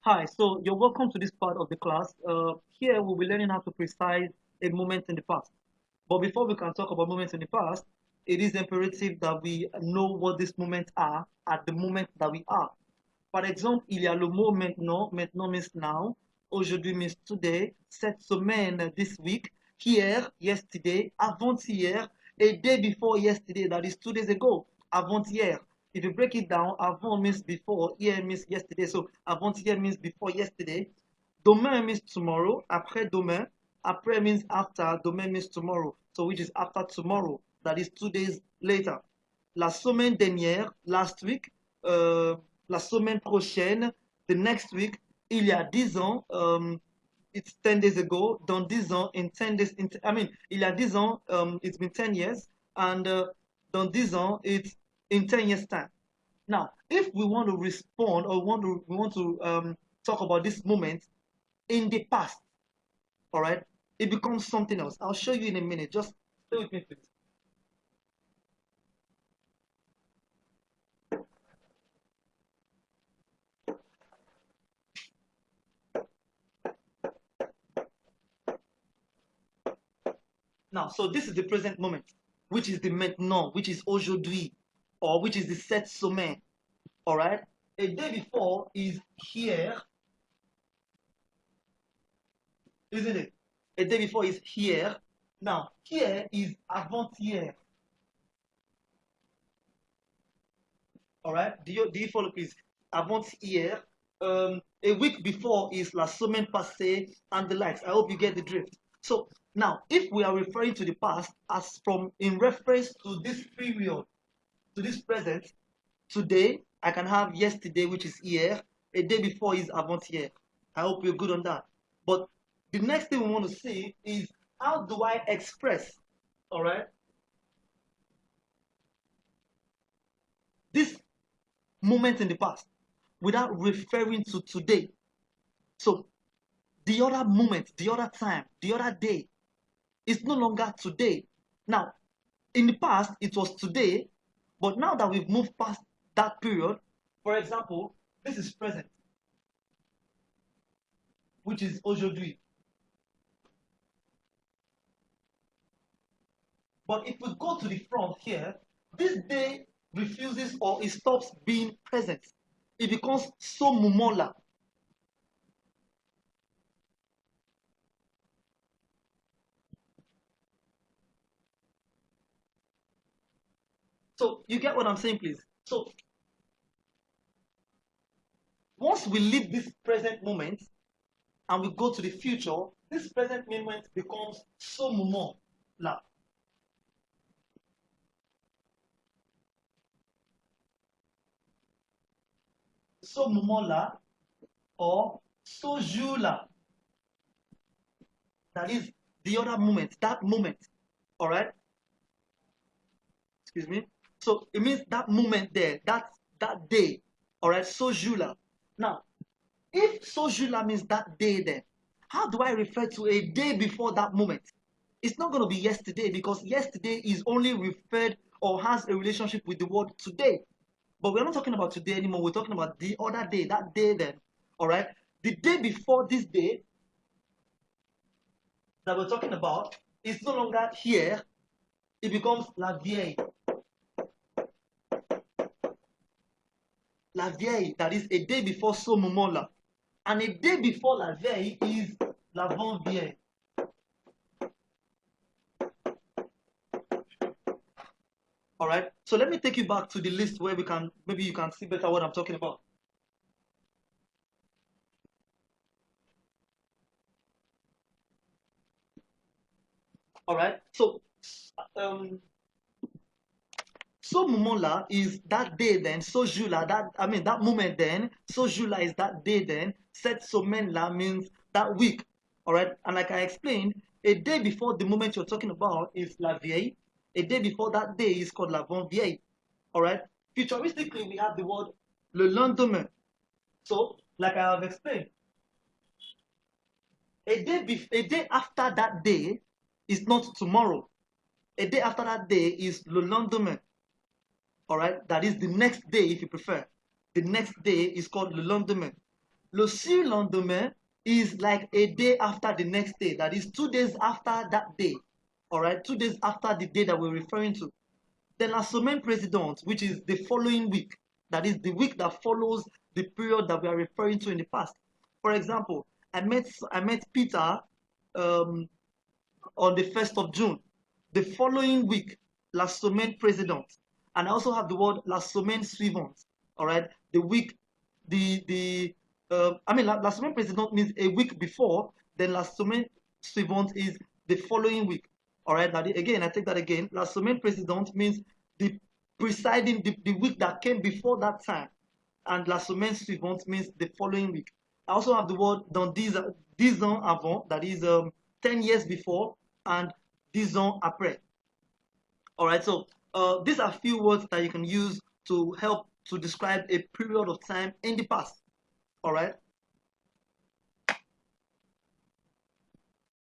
Hi, so you're welcome to this part of the class. Here we'll be learning how to precise a moment in the past. But before we can talk about moments in the past, it is imperative that we know what these moments are at the moment that we are. Par exemple, il y a le mot maintenant, maintenant means now, aujourd'hui means today, cette semaine, this week, hier, yesterday, avant-hier, a day before yesterday, that is 2 days ago, avant-hier. If you break it down, avant means before, hier means yesterday, so avant-hier means before yesterday. Demain means tomorrow, après-demain, après means after, demain means tomorrow, so which is after tomorrow, that is 2 days later. La semaine dernière, last week, la semaine prochaine, the next week, il y a 10 ans, it's 10 days ago, dans 10 ans, in 10 days, I mean, il y a 10 ans, it's been 10 years, and dans 10 ans, it's in 10 years' time. Now, if we want to respond or we want to talk about this moment in the past, all right, it becomes something else. I'll show you in a minute. Just stay with me, please. Now, so this is the present moment, which is the maintenant, which is aujourd'hui, or which is the cette semaine. All right. A day before is here, isn't it? A day before is here. Now, here is avant-hier. All right. Do you follow, please? Avant-hier. A week before is la semaine passée and the likes. I hope you get the drift. So now, if we are referring to the past as from in reference to this period, to this present, today I can have yesterday, which is here. A day before is avant-hier. I hope you're good on that. But the next thing we want to see is how do I express, all right, this moment in the past without referring to today. So the other moment, the other time, the other day is no longer today. Now, in the past, it was today, but now that we've moved past that period, for example, this is present, which is aujourd'hui. But if we go to the front here, this day refuses or it stops being present. It becomes so mumola. So you get what I'm saying, please? So once we leave this present moment and we go to the future, this present moment becomes so mumola. So mumola or sojula. That is the other moment, that moment. All right? Excuse me. So it means that moment there, that day. All right, sojula. Now, if sojula means that day then, how do I refer to a day before that moment? It's not going to be yesterday because yesterday is only referred or has a relationship with the word today. But we're not talking about today anymore. We're talking about the other day, that day then. All right. The day before this day that we're talking about is no longer here. It becomes la vieille. La vieille, that is a day before Somomola. And a day before la vieille is l'avant-vieille. All right. So let me take you back to the list where we can maybe you can see better what I'm talking about. All right. So so Momola is that day then, so Jula, that moment then, so Jula is that day then, set Somenla means that week. All right. And like I explained, a day before the moment you're talking about is la vieille. A day before that day is called la bonne vieille. All right. Futuristically, we have the word le lendemain. So, like I have explained, a day after that day is not tomorrow. A day after that day is le lendemain. All right, that is the next day if you prefer. The next day is called le lendemain. Le surlendemain is like a day after the next day. That is 2 days after that day. All right, 2 days after the day that we're referring to. Then la semaine précédente, which is the following week. That is the week that follows the period that we are referring to in the past. For example, I met Peter um, on the 1st of June. The following week, la semaine précédente. And I also have the word la semaine suivante. All right, the week, la semaine précédente means a week before. Then la semaine suivante is the following week. All right, now again, I take that again. La semaine précédente means the presiding the week that came before that time, and la semaine suivante means the following week. I also have the word dans 10 ans avant, that is 10 years before, and 10 ans après. All right, so these are a few words that you can use to help to describe a period of time in the past. All right.